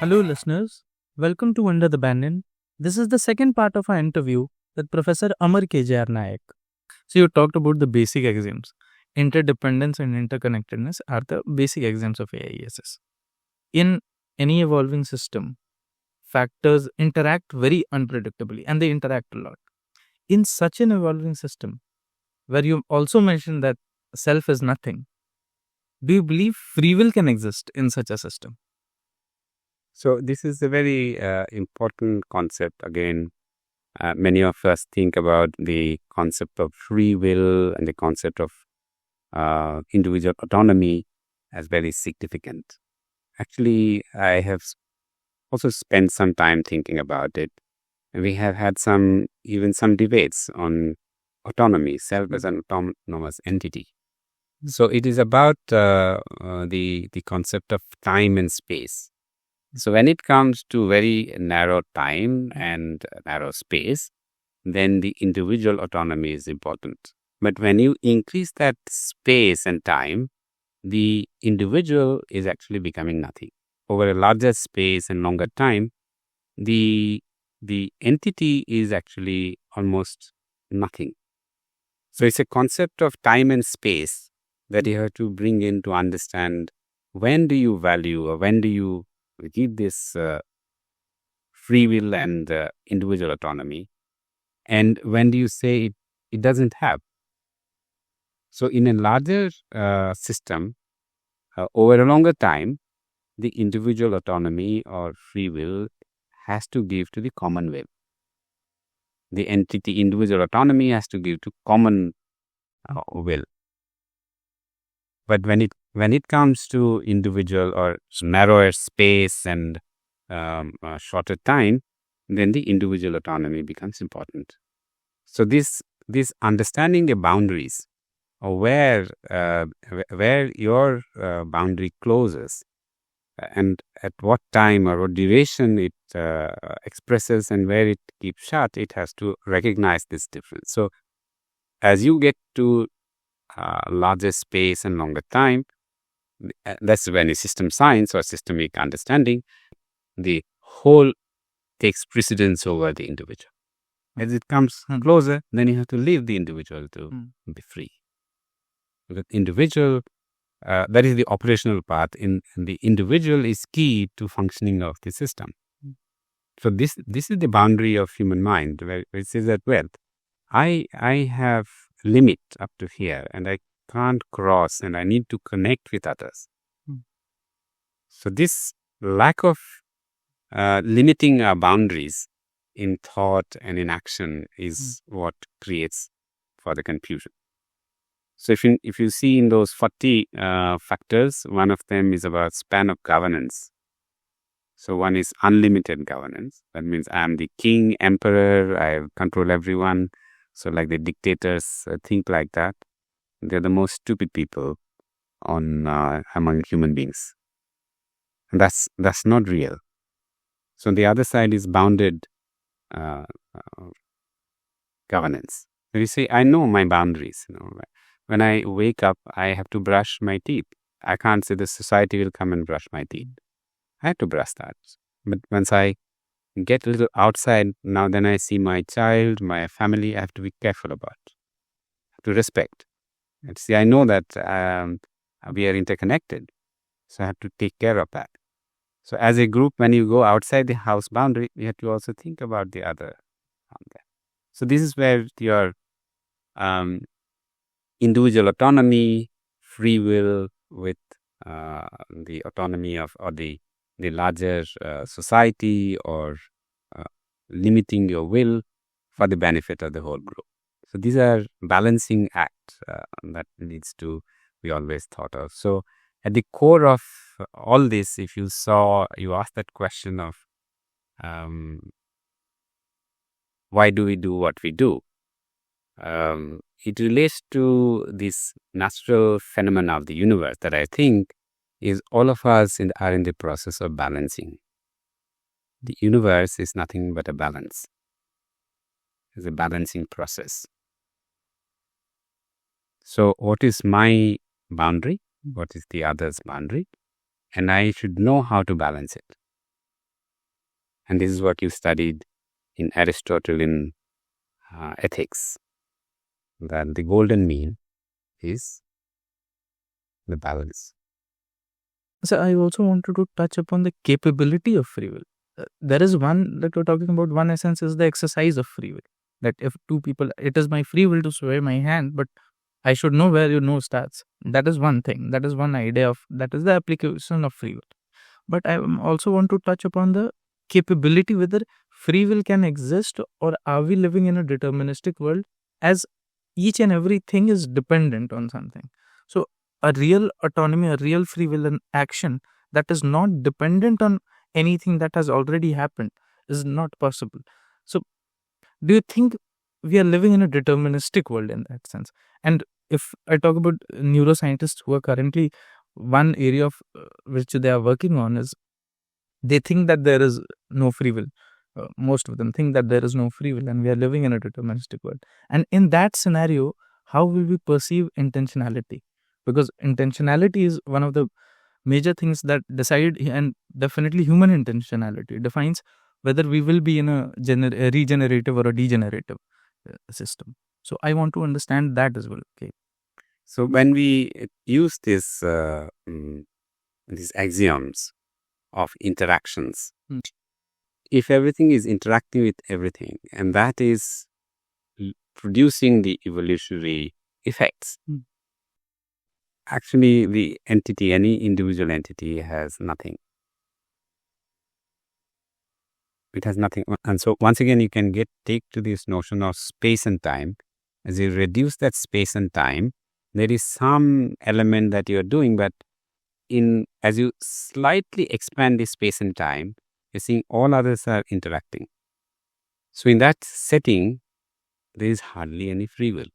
Hello, listeners. Welcome to Under the Banyan. This is the second part of our interview with Professor Amar KJR Nayak. So, you talked about the basic axioms. Interdependence and interconnectedness are the basic axioms of AIESS. In any evolving system, factors interact very unpredictably and they interact a lot. In such an evolving system, where you also mentioned that self is nothing, do you believe free will can exist in such a system? So this is a very important concept. Again, many of us think about the concept of free will and the concept of individual autonomy as very significant. Actually, I have also spent some time thinking about it. And we have had some debates on autonomy, self as an autonomous entity. So it is about the concept of time and space. So when it comes to very narrow time and narrow space, then the individual autonomy is important. But when you increase that space and time, the individual is actually becoming nothing. Over a larger space and longer time, the entity is actually almost nothing. So it's a concept of time and space that you have to bring in to understand when do you value or when do you give this free will and individual autonomy, and when do you say it doesn't have. So in a larger system, over a longer time, the individual autonomy or free will has to give to the common will. The entity individual autonomy has to give to common will. But when it comes to individual or narrower space and shorter time, then the individual autonomy becomes important. So this understanding the boundaries or where your boundary closes and at what time or what duration it expresses and where it keeps shut, it has to recognize this difference. So as you get to larger space and longer time, that's when in system science or systemic understanding, the whole takes precedence over the individual. As it comes closer, then you have to leave the individual to be free. The individual, that is the operational part. In the individual is key to functioning of the system. So this is the boundary of human mind, where it says that, well, I have limit up to here and I can't cross and I need to connect with others. So this lack of limiting our boundaries in thought and in action is what creates for the confusion. So if you see in those 40 factors, one of them is about span of governance. So one is unlimited governance. That means I am the king, emperor, I control everyone. So like the dictators think like that. They're the most stupid people among human beings. And that's not real. So the other side is bounded governance. So you say, I know my boundaries. When I wake up, I have to brush my teeth. I can't say the society will come and brush my teeth. I have to brush that. But once I get a little outside, now then I see my child, my family, I have to be careful about. I have to respect. And see, I know that we are interconnected. So I have to take care of that. So as a group, when you go outside the house boundary, you have to also think about the other. So this is where your individual autonomy, free will with the autonomy of or the larger society or limiting your will for the benefit of the whole group. So these are balancing acts that needs to be always thought of. So at the core of all this, if you asked that question of why do we do what we do? It relates to this natural phenomena of the universe that I think is all of us are in the process of balancing. The universe is nothing but a balance. It's a balancing process. So what is my boundary? What is the other's boundary? And I should know how to balance it. And this is what you studied in Aristotelian ethics, that the golden mean is the balance. So I also wanted to touch upon the capability of free will. There is one that we're talking about. One essence is the exercise of free will. That if two people, it is my free will to sway my hand, but I should know where your nose starts. That is one thing. That is one idea of, that is the application of free will. But I also want to touch upon the capability, whether free will can exist, or are we living in a deterministic world as each and everything is dependent on something. So a real autonomy, a real free will and action that is not dependent on anything that has already happened is not possible. So do you think we are living in a deterministic world in that sense? And if I talk about neuroscientists who are currently, one area of which they are working on is, they think that there is no free will. Most of them think that there is no free will and we are living in a deterministic world. And in that scenario, how will we perceive intentionality? Because intentionality is one of the major things that decide, and definitely human intentionality defines whether we will be in a regenerative or a degenerative system. So I want to understand that as well. Okay. So when we use these axioms of interactions, if everything is interacting with everything, and that is producing the evolutionary effects, actually the entity, any individual entity, has nothing. It has nothing. And so once again, you can take to this notion of space and time. As you reduce that space and time, there is some element that you are doing, but as you slightly expand the space and time, you're seeing all others are interacting. So in that setting, there is hardly any free will.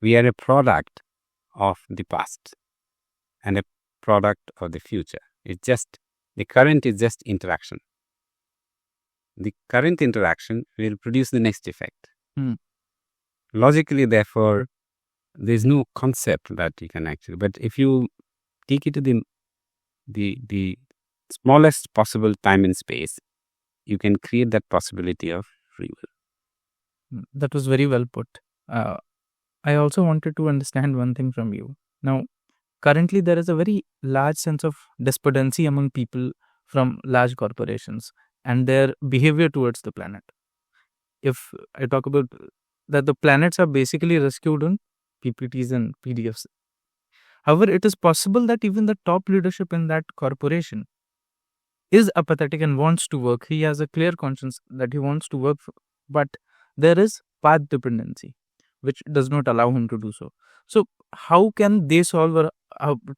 We are a product of the past and a product of the future. It's just, the current is just interaction. The current interaction will produce the next effect. Logically, therefore, there's no concept that you can actually, but if you take it to the smallest possible time and space, you can create that possibility of free will. That was very well put. I also wanted to understand one thing from you. Now, currently there is a very large sense of despondency among people from large corporations and their behavior towards the planet. If I talk about that, the planets are basically rescued on PPTs and PDFs. However, it is possible that even the top leadership in that corporation is apathetic and wants to work. He has a clear conscience that he wants to work, but there is path dependency, which does not allow him to do so. So how can they solve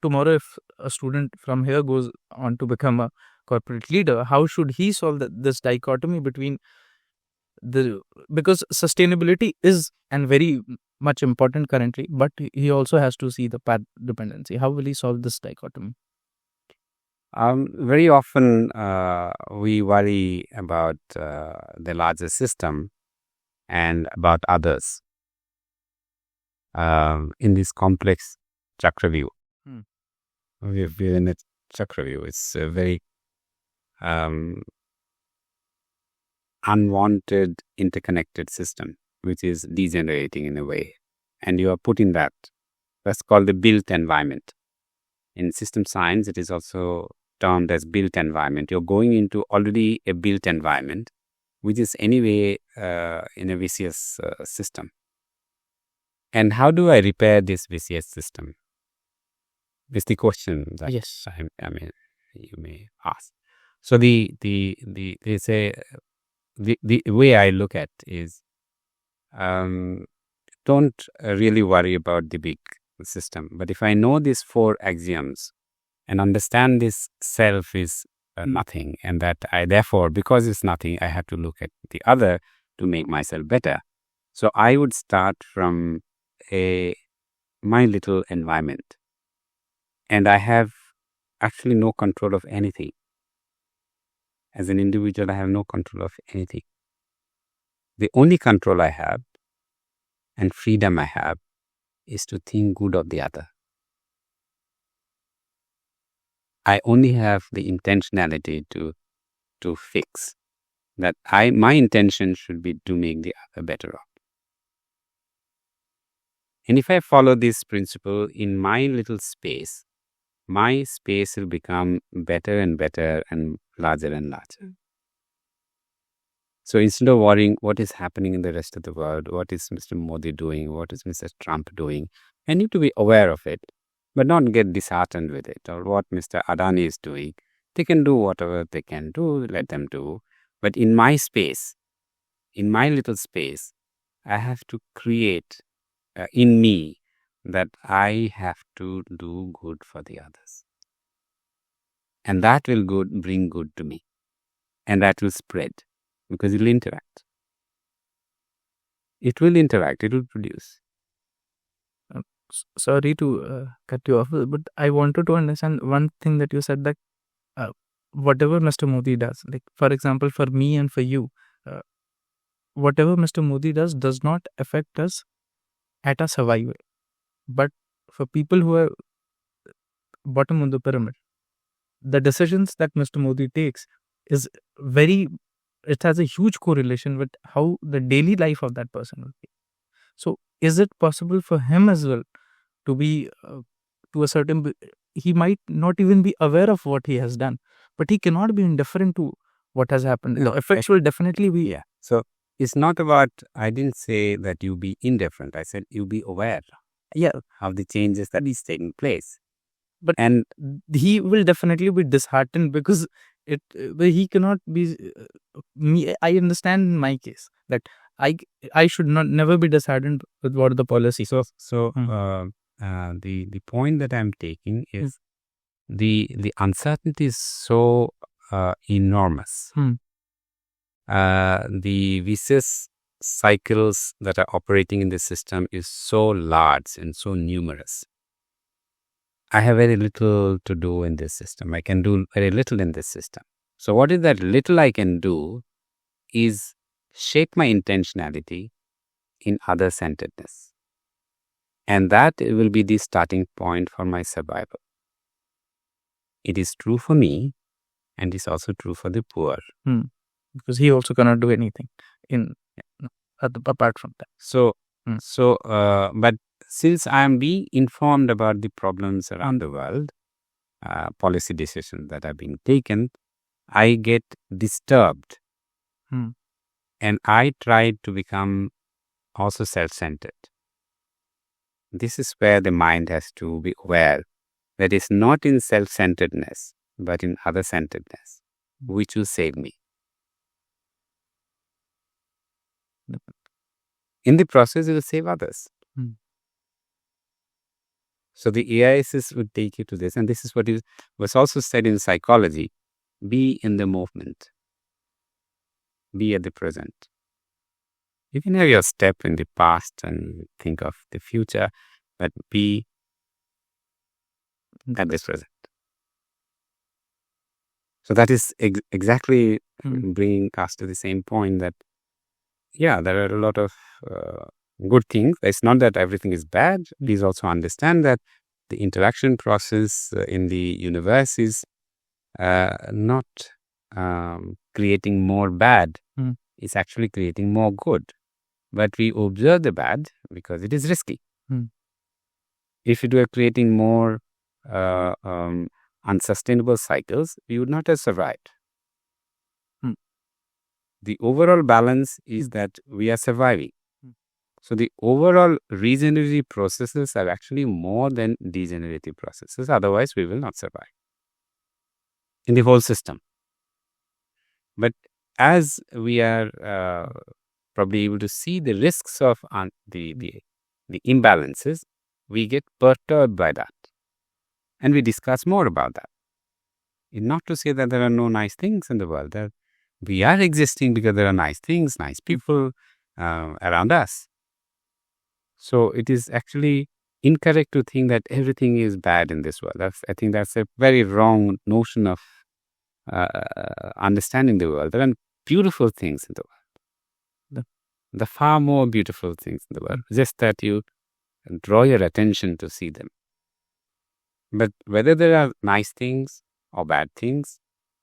tomorrow if a student from here goes on to become a corporate leader, how should he solve this dichotomy between because sustainability is and very much important currently, but he also has to see the path dependency. How will he solve this dichotomy? Very often we worry about the larger system and about others in this complex chakra view. We're in a chakra view. It's a very unwanted interconnected system, which is degenerating in a way. And you are put in that. That's called the built environment. In system science, it is also termed as built environment. You're going into already a built environment, which is anyway in a vicious system. And how do I repair this vicious system? Is the question that yes. I mean you may ask. So the way I look at is don't really worry about the big system. But if I know these 4 axioms and understand this self is nothing, and that I therefore, because it's nothing, I have to look at the other to make myself better. So I would start from my little environment, and I have actually no control of anything. As an individual, I have no control of anything. The only control I have and freedom I have is to think good of the other. I only have the intentionality to to fix. That my intention should be to make the other better off. And if I follow this principle in my little space, my space will become better and better and larger and larger. So instead of worrying what is happening in the rest of the world, what is Mr. Modi doing, what is Mr. Trump doing, I need to be aware of it, but not get disheartened with it, or what Mr. Adani is doing. They can do whatever they can do, let them do. But in my space, in my little space, I have to create in me that I have to do good for the others. And that will bring good to me. And that will spread because it will interact. It will interact, it will produce. Sorry to cut you off, but I wanted to understand one thing that you said, that whatever Mr. Modi does, like for example, for me and for you, whatever Mr. Modi does not affect us at our survival. But for people who are bottom of the pyramid, the decisions that Mr. Modi takes it has a huge correlation with how the daily life of that person will be. So is it possible for him as well to be to a certain, he might not even be aware of what he has done, but he cannot be indifferent to what has happened. No, effects will definitely be. Yeah. So it's not about, I didn't say that you be indifferent. I said you be aware. Yeah. Of the changes that is taking place. But and he will definitely be disheartened because he cannot be me. I understand in my case that I should never be disheartened with what the policy. So the point that I'm taking is the uncertainty is so enormous. The vicious cycles that are operating in the system is so large and so numerous. I have very little to do in this system. I can do very little in this system. So what is that little I can do is shape my intentionality in other-centeredness. And that will be the starting point for my survival. It is true for me and it's also true for the poor. Because he also cannot do anything apart from that. But since I am being informed about the problems around the world, policy decisions that are being taken, I get disturbed. And I try to become also self-centered. This is where the mind has to be aware that it's not in self-centeredness, but in other-centeredness, which will save me. In the process, it will save others. So the AIESS would take you to this, and this is what was also said in psychology: be in the movement, be at the present. You can have your step in the past and think of the future, but be at the present. So that is exactly bringing us to the same point that, yeah, there are a lot of good things. It's not that everything is bad. Please also understand that the interaction process in the universe is not creating more bad. It's actually creating more good. But we observe the bad because it is risky. If it were creating more unsustainable cycles, we would not have survived. The overall balance is that we are surviving. So the overall regenerative processes are actually more than degenerative processes. Otherwise, we will not survive in the whole system. But as we are probably able to see the risks of the imbalances, we get perturbed by that. And we discuss more about that. It's not to say that there are no nice things in the world. That we are existing because there are nice things, nice people around us. So it is actually incorrect to think that everything is bad in this world. I think that's a very wrong notion of understanding the world. There are beautiful things in the world. The far more beautiful things in the world. Just that you draw your attention to see them. But whether there are nice things or bad things,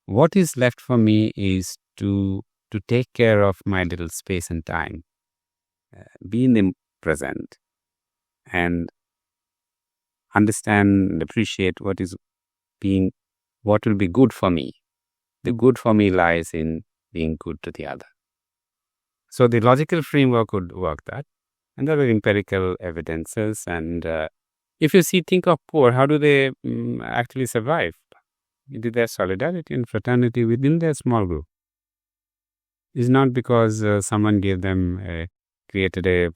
what is left for me is to take care of my little space and time, be in the present, and understand and appreciate what will be good for me. The good for me lies in being good to the other. So the logical framework would work that. And there are empirical evidences. And if you think of poor, how do they actually survive? Did their solidarity and fraternity within their small group? It's not because someone gave them created the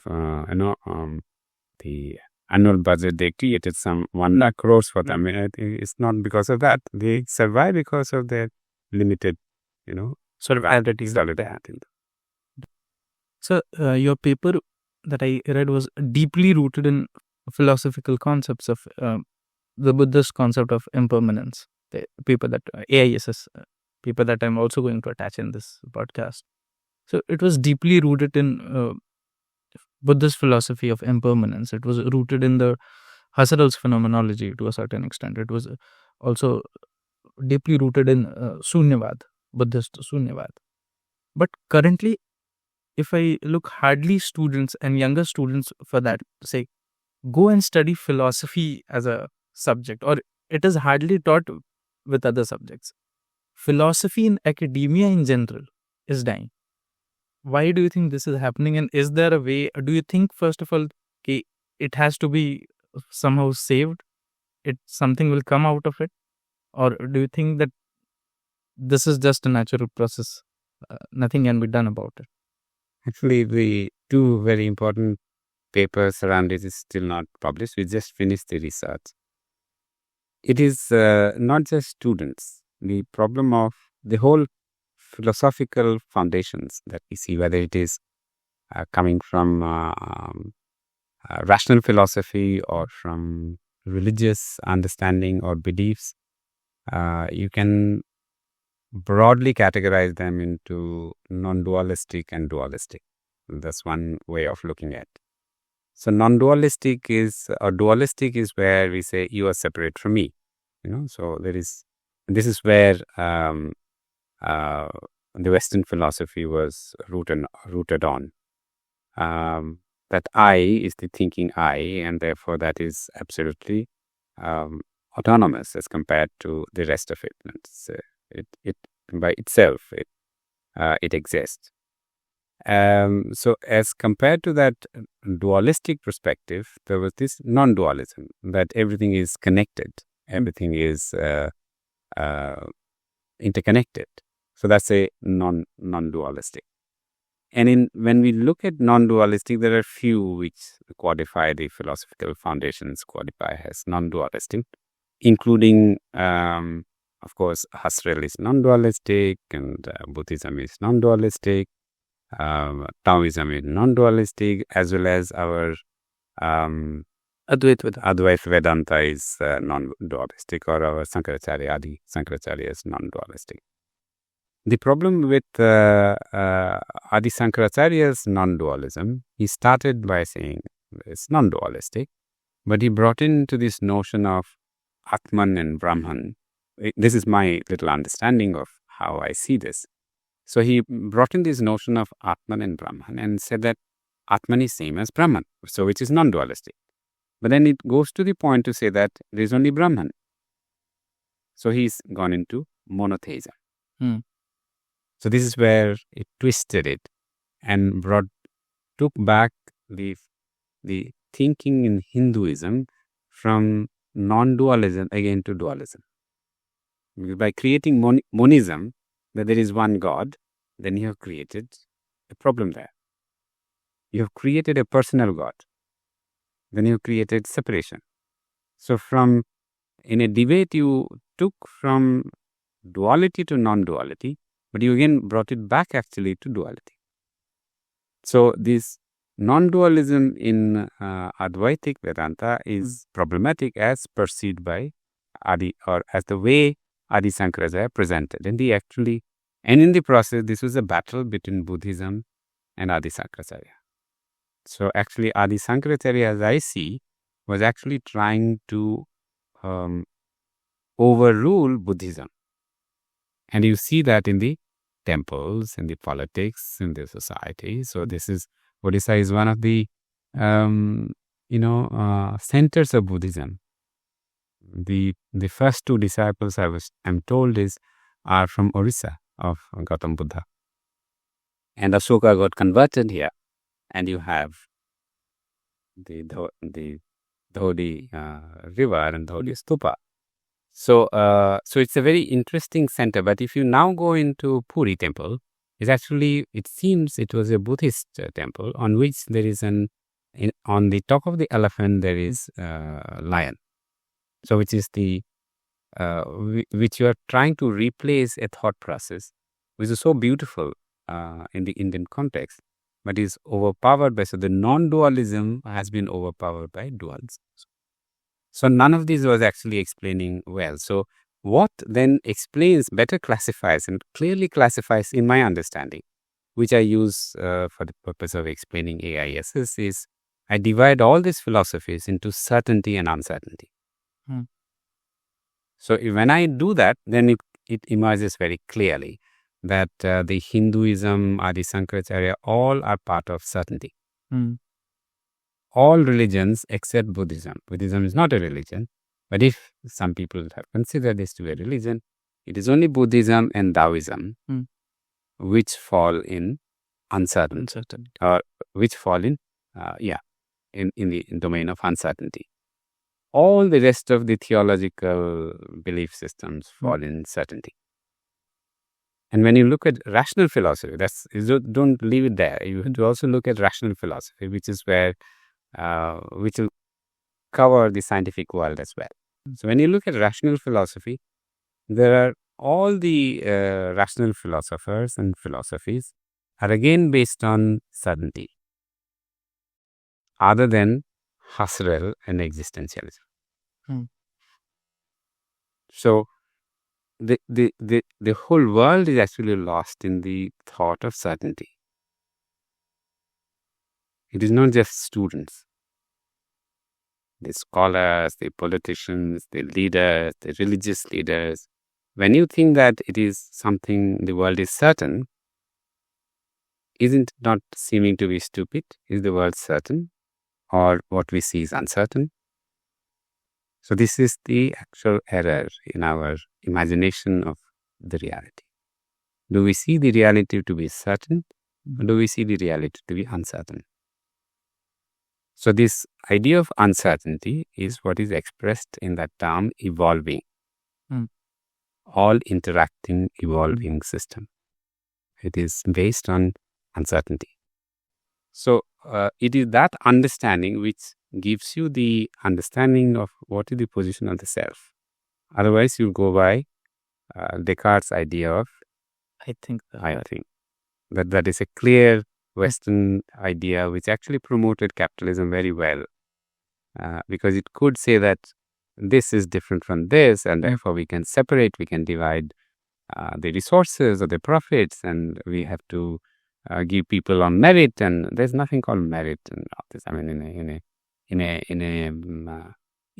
annual budget, they created some 1 lakh crores for them. It's not because of that. They survive because of their limited, solidarity. So your paper that I read was deeply rooted in philosophical concepts of the Buddhist concept of impermanence. The paper that AIESS paper that I'm also going to attach in this podcast. So it was deeply rooted in Buddhist philosophy of impermanence. It was rooted in the Husserl's phenomenology to a certain extent. It was also deeply rooted in Sunyavad, Buddhist Sunyavad. But currently, if I look, hardly students and younger students for that say, go and study philosophy as a subject, or it is hardly taught with other subjects. Philosophy in academia in general is dying. Why do you think this is happening? And is there a way, do you think, first of all, it has to be somehow saved? Something will come out of it? Or do you think that this is just a natural process? Nothing can be done about it. Actually, the 2 very important papers around it is still not published. We just finished the research. It is not just students. The problem of the whole philosophical foundations that we see, whether it is coming from rational philosophy or from religious understanding or beliefs, you can broadly categorize them into non-dualistic and dualistic. That's one way of looking at. So non-dualistic is, or dualistic is where we say you are separate from me. So this is where the Western philosophy was rooted on. That I is the thinking I, and therefore that is absolutely autonomous as compared to the rest of it. It by itself it exists. So as compared to that dualistic perspective, there was this non-dualism, that everything is connected, everything is interconnected. So that's a non-dualistic. And when we look at non-dualistic, there are few which codify the philosophical foundations, codify as non-dualistic, including of course, Husserl is non-dualistic, and Buddhism is non-dualistic, Taoism is non-dualistic, as well as our Advaita Vedanta is non-dualistic, or our Adi Sankaracharya is non-dualistic. The problem with Adi Sankaracharya's non-dualism, he started by saying it's non-dualistic, but he brought into this notion of Atman and Brahman. This is my little understanding of how I see this. So he brought in this notion of Atman and Brahman and said that Atman is same as Brahman, so which is non-dualistic. But then it goes to the point to say that there is only Brahman. So he's gone into monotheism. So this is where it twisted it and took back the thinking in Hinduism from non-dualism again to dualism. By creating monism, that there is one God, then you have created a problem there. You have created a personal God. Then you have created separation. So in a debate, you took from duality to non-duality, but you again brought it back actually to duality. So this non-dualism in Advaitic Vedanta is problematic as perceived by Adi, or as the way Adi Sankaracharya presented. And in the process, this was a battle between Buddhism and Adi Sankaracharya. So actually, Adi Sankaracharya, as I see, was actually trying to overrule Buddhism. And you see that in the temples, in the politics, in the society. So Odisha is one of the, centers of Buddhism. The first two disciples I'm told are from Orissa of Gautam Buddha. And Ashoka got converted here. And you have the Dhodi river and Dhodi stupa. So it's a very interesting center. But if you now go into Puri temple, it seems it was a Buddhist temple on which there is on the top of the elephant there is a lion. So which is which you are trying to replace a thought process, which is so beautiful in the Indian context, but is overpowered by, so the non-dualism has been overpowered by dualism. So none of these was actually explaining well. So what then better classifies and clearly classifies in my understanding, which I use for the purpose of explaining AIESS, is I divide all these philosophies into certainty and uncertainty. So when I do that, then it emerges very clearly that the Hinduism, Adi Sankaracharya, all are part of certainty. All religions except Buddhism. Buddhism is not a religion, but if some people have considered this to be a religion, it is only Buddhism and Taoism which fall in uncertainty, or which fall in the domain of uncertainty. All the rest of the theological belief systems fall in certainty. And when you look at rational philosophy, don't leave it there. You have to also look at rational philosophy, which is where which will cover the scientific world as well. So when you look at rational philosophy, there are all the rational philosophers and philosophies are again based on certainty, other than Husserl and existentialism. So the whole world is actually lost in the thought of certainty. It is not just students, the scholars, the politicians, the leaders, the religious leaders. When you think that it is something, the world is certain, isn't not seeming to be stupid? Is the world certain? Or what we see is uncertain? So this is the actual error in our imagination of the reality. Do we see the reality to be certain, or do we see the reality to be uncertain? So this idea of uncertainty is what is expressed in that term evolving. All interacting, evolving system. It is based on uncertainty. So it is that understanding which gives you the understanding of what is the position of the self. Otherwise, you go by Descartes' idea of I think. That is a clear Western idea which actually promoted capitalism very well, because it could say that this is different from this, and therefore we can separate, we can divide the resources or the profits, and we have to give people on merit, and there's nothing called merit and all this. I mean, in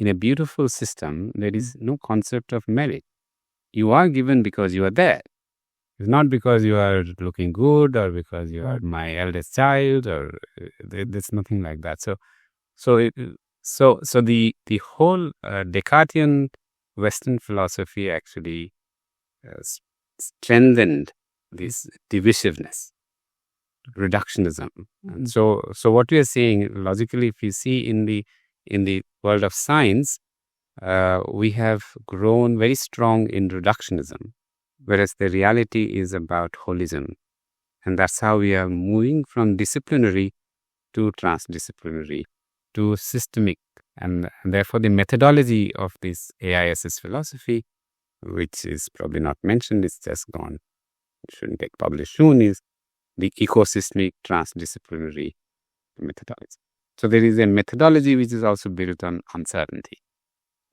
a beautiful system, there is no concept of merit. You are given because you are there. It's not because you are looking good or because you are my eldest child, or there's nothing like that. So the whole Descartian Western philosophy actually strengthened this divisiveness, reductionism. And so what we are saying logically, if we see in the world of science, we have grown very strong in reductionism, whereas the reality is about holism. And that's how we are moving from disciplinary to transdisciplinary to systemic. And therefore, the methodology of this AIESS philosophy, which is probably not mentioned, it's just gone, shouldn't get published soon, is the ecosystemic transdisciplinary methodology. So there is a methodology which is also built on uncertainty.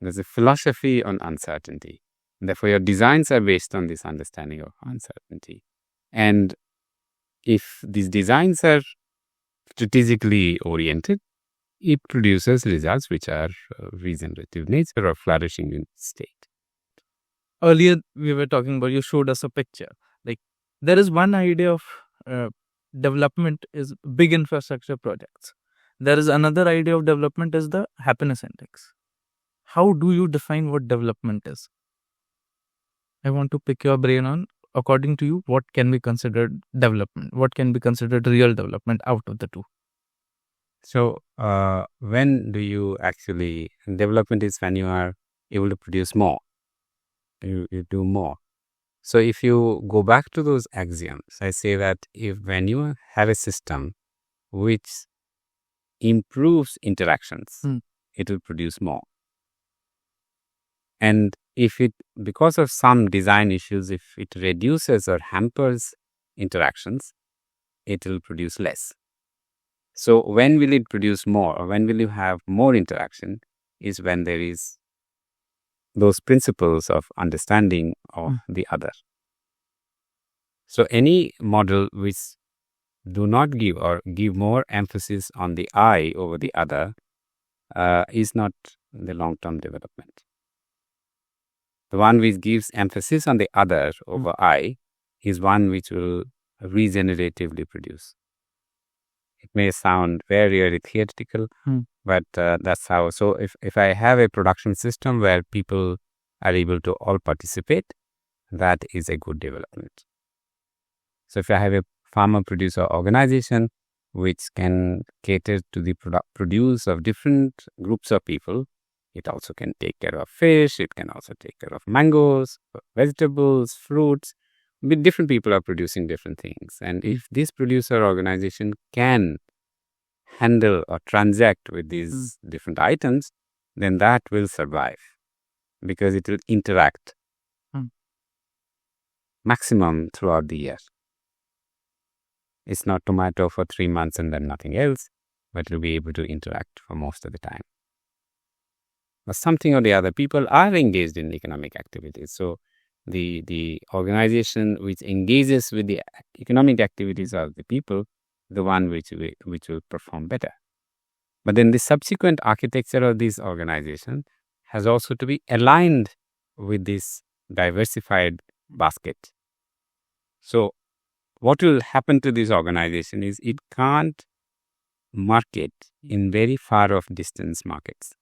There's a philosophy on uncertainty. Therefore, your designs are based on this understanding of uncertainty. And if these designs are strategically oriented, it produces results which are regenerative nature or flourishing in state. earlier we were talking about, you showed us a picture. Like, there is one idea of development is big infrastructure projects. There is another idea of development is the happiness index. How do you define what development is? I want to pick your brain on, according to you, what can be considered development? What can be considered real development out of the two? So, when do you actually, development is when you are able to produce more, you do more. So, if you go back to those axioms, I say that when you have a system which improves interactions, it will produce more. And if it, because of some design issues, if it reduces or hampers interactions, it will produce less. So when will it produce more, or when will you have more interaction, is when there is those principles of understanding of the other. So any model which do not give or give more emphasis on the I over the other is not the long-term development. The one which gives emphasis on the other over I is one which will regeneratively produce. It may sound very, very theoretical, but that's how. So if I have a production system where people are able to all participate, that is a good development. So if I have a farmer-producer organization which can cater to the produce of different groups of people, it also can take care of fish, it can also take care of mangoes, vegetables, fruits. Different people are producing different things. And if this producer organization can handle or transact with these different items, then that will survive because it will interact maximum throughout the year. It's not tomato for 3 months and then nothing else, but it will be able to interact for most of the time. But something or the other, people are engaged in economic activities. So the organization which engages with the economic activities of the people, the one which will perform better. But then the subsequent architecture of this organization has also to be aligned with this diversified basket. So what will happen to this organization is it can't market in very far off distance markets.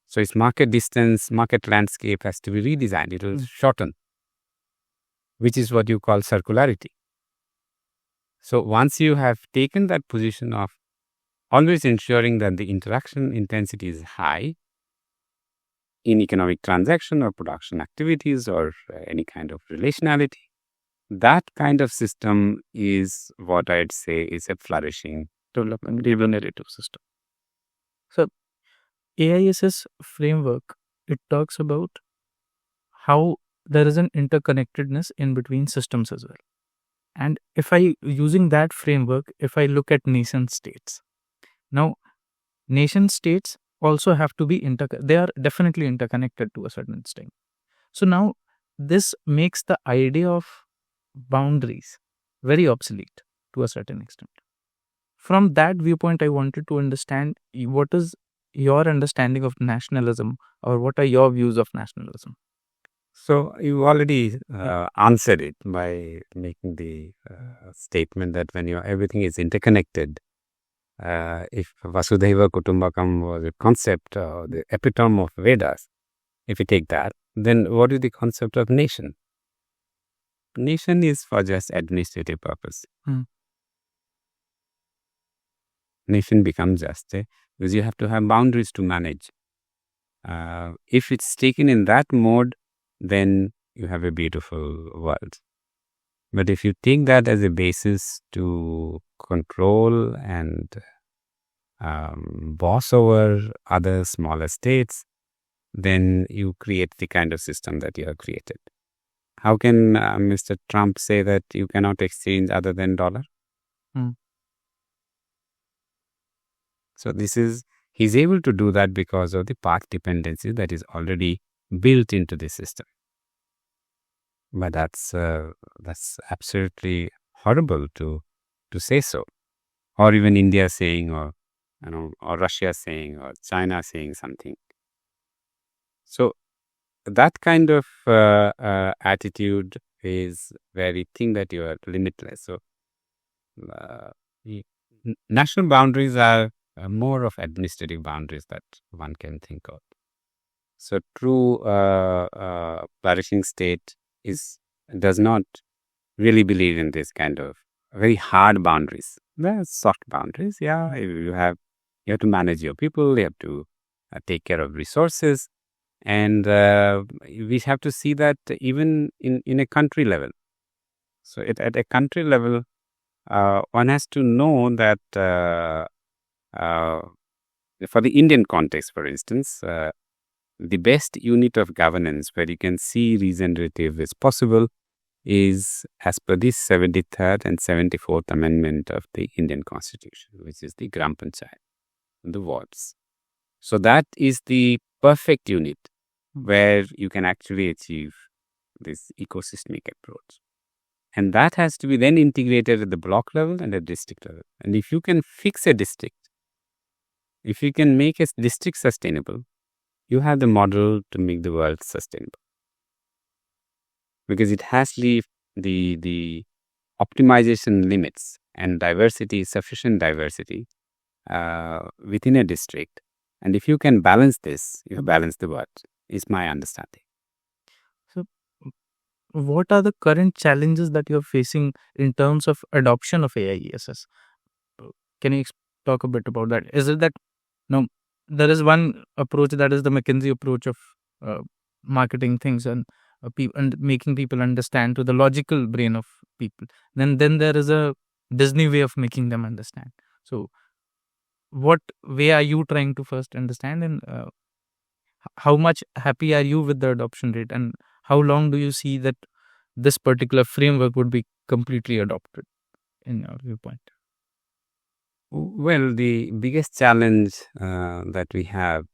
So its market distance, market landscape has to be redesigned. It will shorten, which is what you call circularity. So once you have taken that position of always ensuring that the interaction intensity is high in economic transaction or production activities or any kind of relationality, that kind of system is what I'd say is a flourishing development narrative system. So AIESS framework, it talks about how there is an interconnectedness in between systems as well. And if I, using that framework, if I look at nation states, now nation states also have to be they are definitely interconnected to a certain extent. So now this makes the idea of boundaries very obsolete to a certain extent. From that viewpoint, I wanted to understand what is your understanding of nationalism, or what are your views of nationalism? So you already answered it by making the statement that when everything is interconnected, if Vasudhaiva Kutumbakam was a concept, the epitome of Vedas, if you take that, then what is the concept of nation? Nation is for just administrative purpose. Nation becomes just because you have to have boundaries to manage. If it's taken in that mode, then you have a beautiful world. But if you take that as a basis to control and boss over other smaller states, then you create the kind of system that you have created. How can Mr. Trump say that you cannot exchange other than dollar? So he's able to do that because of the path dependency that is already built into the system. But that's absolutely horrible to say so, or even India saying, or or Russia saying, or China saying something. So that kind of attitude is where you think that you are limitless. So the national boundaries are more of administrative boundaries that one can think of. So true flourishing state does not really believe in this kind of very hard boundaries. There are soft boundaries. Yeah, you have to manage your people. You have to take care of resources, and we have to see that even in a country level. So at a country level, one has to know that for the Indian context, for instance, the best unit of governance where you can see regenerative is possible is as per the 73rd and 74th Amendment of the Indian Constitution, which is the Gram Panchayat, the wards. So that is the perfect unit where you can actually achieve this ecosystemic approach. And that has to be then integrated at the block level and at district level. And if you can fix a district, if you can make a district sustainable, you have the model to make the world sustainable. Because it has the optimization limits and diversity, sufficient diversity within a district. And if you can balance this, you balance the world, is my understanding. So, what are the current challenges that you're facing in terms of adoption of AIESS? Can you talk a bit about that? Is it that there is one approach that is the McKinsey approach of marketing things and making people understand to the logical brain of people. Then there is a Disney way of making them understand. So, what way are you trying to first understand, and how much happy are you with the adoption rate, and how long do you see that this particular framework would be completely adopted in your viewpoint? Well, the biggest challenge that we have,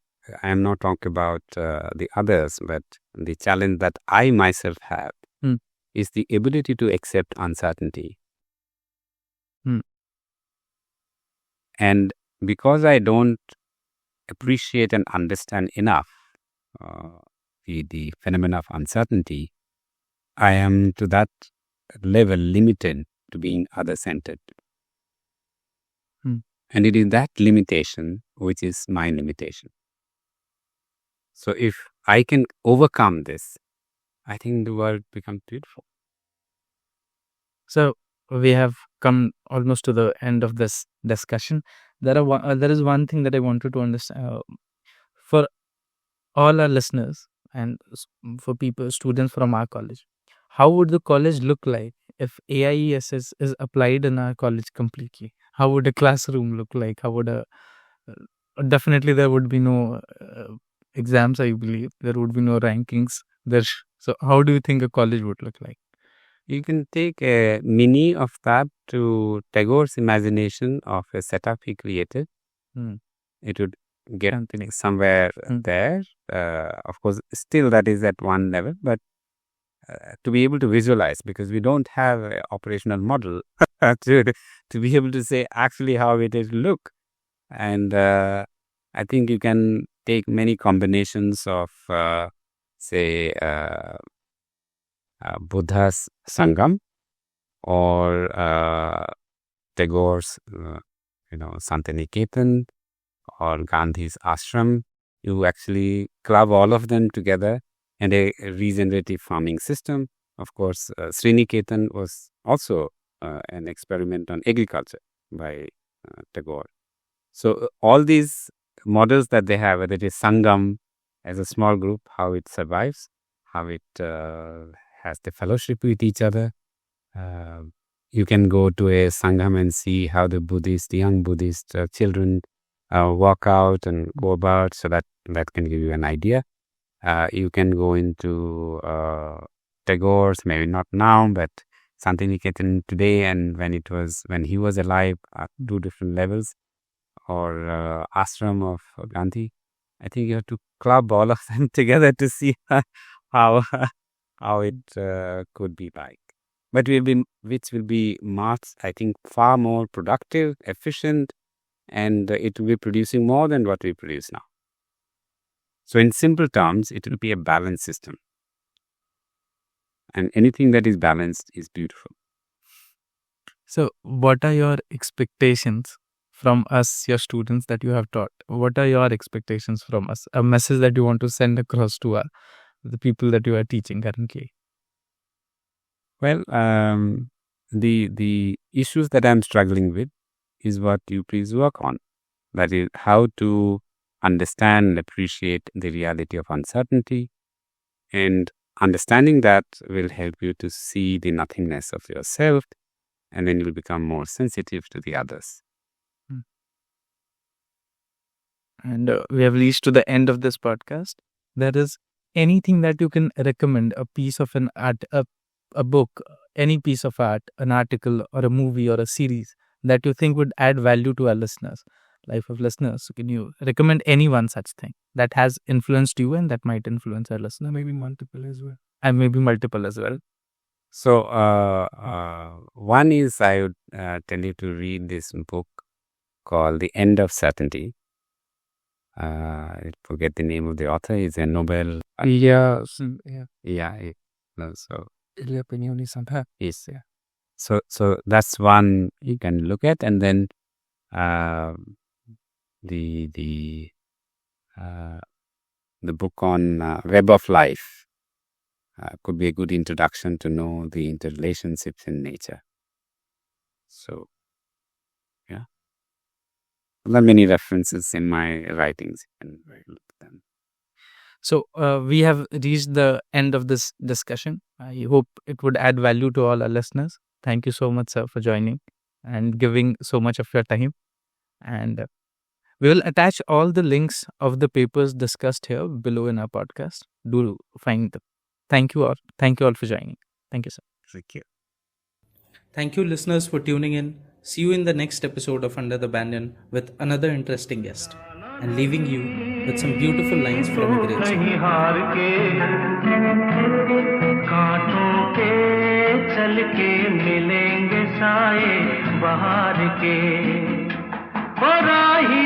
I am not talking about the others, but the challenge that I myself have is the ability to accept uncertainty. And because I don't appreciate and understand enough the phenomena of uncertainty, I am to that level limited to being other-centered. And it is that limitation which is my limitation. So if I can overcome this, I think the world becomes beautiful. So we have come almost to the end of this discussion. There is one thing that I wanted to understand for all our listeners and for students from our college. How would the college look like if AIESS is applied in our college completely? How would a classroom look like? How would definitely there would be no exams, I believe. There would be no rankings. So how do you think a college would look like? You can take a mini of that to Tagore's imagination of a setup he created. It would get somewhere there. Of course, still that is at one level, but to be able to visualize, because we don't have an operational model to be able to say actually how it is look. And I think you can take many combinations of, say, Buddha's Sangam or Tagore's, Santiniketan or Gandhi's ashram. You actually club all of them together and a regenerative farming system. Of course, Sriniketan was also an experiment on agriculture by Tagore. So all these models that they have, whether it is Sangam as a small group, how it survives, how it has the fellowship with each other. You can go to a Sangam and see how the young Buddhist children walk out and go about, so that can give you an idea. You can go into Tagore's, maybe not now, but Santiniketan today, and when he was alive, at two different levels, or ashram of Gandhi. I think you have to club all of them together to see how it could be like. But which will be much, I think, far more productive, efficient, and it will be producing more than what we produce now. So in simple terms, it will be a balanced system. And anything that is balanced is beautiful. So, what are your expectations from us, your students that you have taught? What are your expectations from us? A message that you want to send across to the people that you are teaching currently? Well, the issues that I'm struggling with is what you please work on. That is how to understand and appreciate the reality of uncertainty. And understanding that will help you to see the nothingness of yourself, and then you'll become more sensitive to the others. And we have reached to the end of this podcast. There is anything that you can recommend, a piece of an art, a book, any piece of art, an article or a movie or a series that you think would add value to our listeners, life of listeners. So can you recommend any one such thing that has influenced you and that might influence our listener? Maybe multiple as well. And maybe multiple as well. So one is I would tell you to read this book called The End of Certainty. I forget the name of the author. He's a Nobel. Yeah. So Yes. Yeah. So that's one you can look at, and then the book on Web of Life could be a good introduction to know the interrelationships in nature. So, yeah, there are many references in my writings. You can look at them. So we have reached the end of this discussion. I hope it would add value to all our listeners. Thank you so much, sir, for joining and giving so much of your time. And we will attach all the links of the papers discussed here below in our podcast. Do find them. Thank you all. Thank you all for joining. Thank you, sir. Thank you. Thank you, listeners, for tuning in. See you in the next episode of Under the Banyan with another interesting guest and leaving you with some beautiful lines from a great song. कांटों के चल के मिलेंगे साए बहार के, और राही